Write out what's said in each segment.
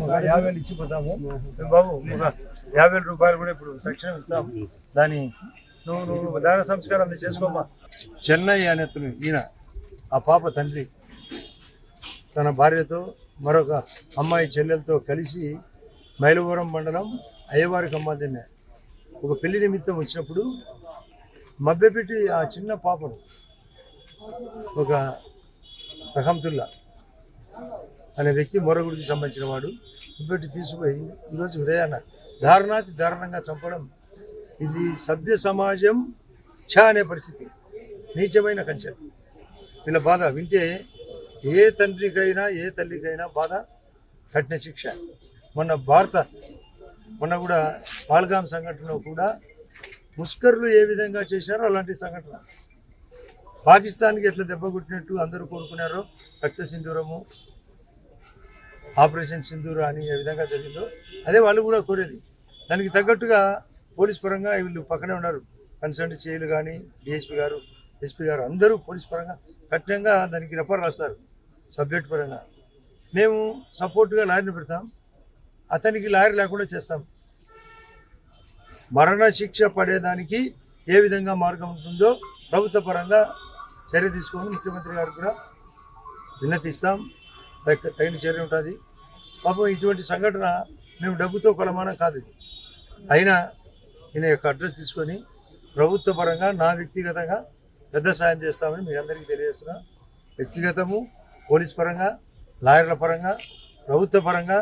50,000 ఇచ్చిపోతాము బాబు. ఒక 50,000 రూపాయలు కూడా ఇప్పుడు తక్షణం ఇస్తాము. దాని నువ్వు దాన సంస్కారం చేసుకోమ్మా. చెన్నై అనే అతను ఈయన ఆ పాప తండ్రి తన భార్యతో మరొక అమ్మాయి చెల్లెలతో కలిసి మైలవరం మండలం అయ్యవారి కమ్మాదిన్న ఒక పెళ్లి నిమిత్తం వచ్చినప్పుడు మభ్యపెట్టి ఆ చిన్న పాపను ఒక రహంతుల్లా అనే వ్యక్తి మొరగుడికి సంబంధించిన వాడు మభ్యపెట్టి తీసుకుపోయి ఈరోజు ఉదయాన్న దారుణంగా చంపడం ఇది సభ్య సమాజం అనే పరిస్థితి, నీచమైన కంచె. వీళ్ళ బాధ వింటే ఏ తండ్రికైనా ఏ తల్లికైనా బాధ, కఠిన శిక్ష. మొన్న కూడా పాల్గాం సంఘటనలో కూడా ముస్కర్లు ఏ విధంగా చేశారో అలాంటి సంఘటన పాకిస్తాన్కి ఎట్లా దెబ్బ కొట్టినట్టు అందరూ కోరుకున్నారో, రక్త సింధూరము ఆపరేషన్ సింధూర అని ఏ విధంగా జరిగిందో అదే వాళ్ళు కూడా కోరేది. దానికి తగ్గట్టుగా పోలీస్ పరంగా వీళ్ళు పక్కనే ఉన్నారు, కన్సర్న్ సిఐలు కానీ డిఎస్పీ గారు ఎస్పీ గారు అందరూ పోలీస్ పరంగా కఠినంగా దానికి రెఫర్ రాస్తారు. సబ్జెక్ట్ పరంగా మేము సపోర్ట్గా లాయర్ని పెడతాం, అతనికి లాయర్ లేకుండా చేస్తాం. మరణ శిక్ష పడేదానికి ఏ విధంగా మార్గం ఉంటుందో ప్రభుత్వ పరంగా చర్య తీసుకొని ముఖ్యమంత్రి గారు కూడా విన్నతిస్తాం, తగిన చర్య ఉంటుంది. పాపం ఇటువంటి సంఘటన మేము డబ్బుతో కొలమానం కాదు. ఇది అయినా ఈయన యొక్క అడ్రస్ తీసుకొని ప్రభుత్వ పరంగా నా వ్యక్తిగతంగా పెద్ద సాయం చేస్తామని మీ అందరికీ తెలియజేస్తున్నా. వ్యక్తిగతము, పోలీస్ పరంగా, లాయర్ల పరంగా, ప్రభుత్వ పరంగా,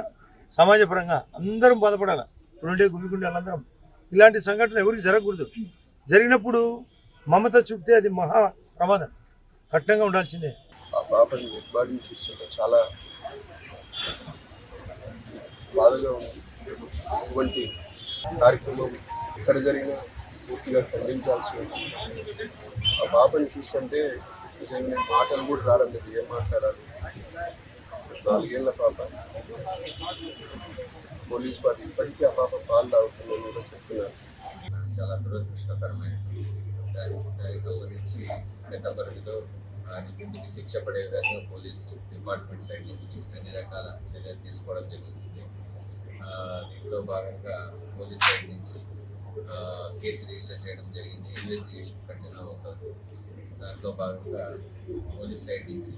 సమాజ పరంగా అందరం బాధపడాలి. ఇప్పుడుండే గుమిగుండే వాళ్ళందరం ఇలాంటి సంఘటన ఎవరికి జరగకూడదు. జరిగినప్పుడు మమత చూపితే అది మహా ప్రమాదం, కఠినంగా ఉండాల్సిందే. ఆ పాపని బాడీని చూస్తుంటే చాలా బాధగా ఉంది. ఇటువంటి కార్యక్రమం ఎక్కడ జరిగినా పూర్తిగా ఖండించాల్సి వచ్చింది. ఆ పాపని చూస్తుంటే నిజంగా మాటలు కూడా రాలేదు, ఏం మాట్లాడాలి. 4 ఏళ్ల పాప. పోలీస్ వారు ఇప్పటికీ ఆ పాప పాలు తాగుతుందని కూడా చెప్తున్నారు. చాలా దురదృష్టకరమైనటువంటి దానికి సంబంధించి చట్ట పరిధిలో నిందితుడికి శిక్ష పడే విధంగా పోలీసు డిపార్ట్మెంట్ సైడ్ నుంచి అన్ని రకాల చర్యలు తీసుకోవడం జరుగుతుంది. దీంట్లో భాగంగా పోలీస్ సైడ్ నుంచి కేసు రిజిస్టర్ చేయడం జరిగింది. ఇన్వెస్టిగేషన్ కంటిన్యూ అవుతుంది. దాంట్లో భాగంగా పోలీస్ సైడ్ నుంచి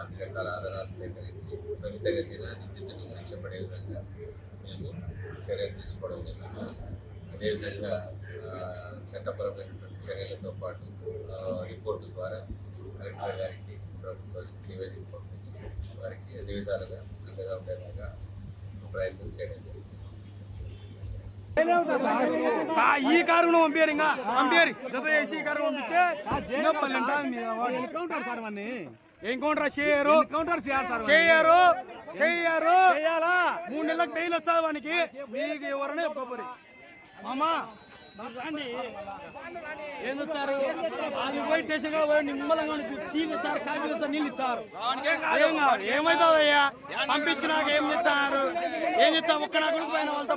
అన్ని రకాల ఆధారాలు సేకరించి త్వరితగతిన నిందితుడికి శిక్ష పడే విధంగా మేము చర్యలు తీసుకోవడం జరుగుతుంది. అదేవిధంగా చట్టపరమైనటువంటి చర్యలతో పాటు రిపోర్టు ద్వారా కలెక్టర్ గారికి ప్రభుత్వానికి నివేదిక పంపించి వారికి అన్ని విధాలుగా అండగా ఉండేలాగా ప్రయత్నం చేయడం జరుగుతుంది. ఈ కారు పంపారు, ఇంకా పంపారు జత చేసి ఈ కారు పంపించే ఏం కౌంటర్ చేయరు 3 నెలలకు బెయిల్ వచ్చాది వానికి. మీకు ఎవరైనా చెప్పబోరు మామా ఏం వచ్చారు, అది పోయి స్టేషన్ పోయి నిమ్మలంగా టీ ఇచ్చారు, కాఫీ ఇచ్చారు, నీళ్ళు ఇచ్చారు. ఏమవుతుందయ్యా పంపించినాక ఏం చేస్తారు, ఏం చేస్తాం ఒక్క నా కొడుకు పైన వాళ్ళతో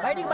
బయటికి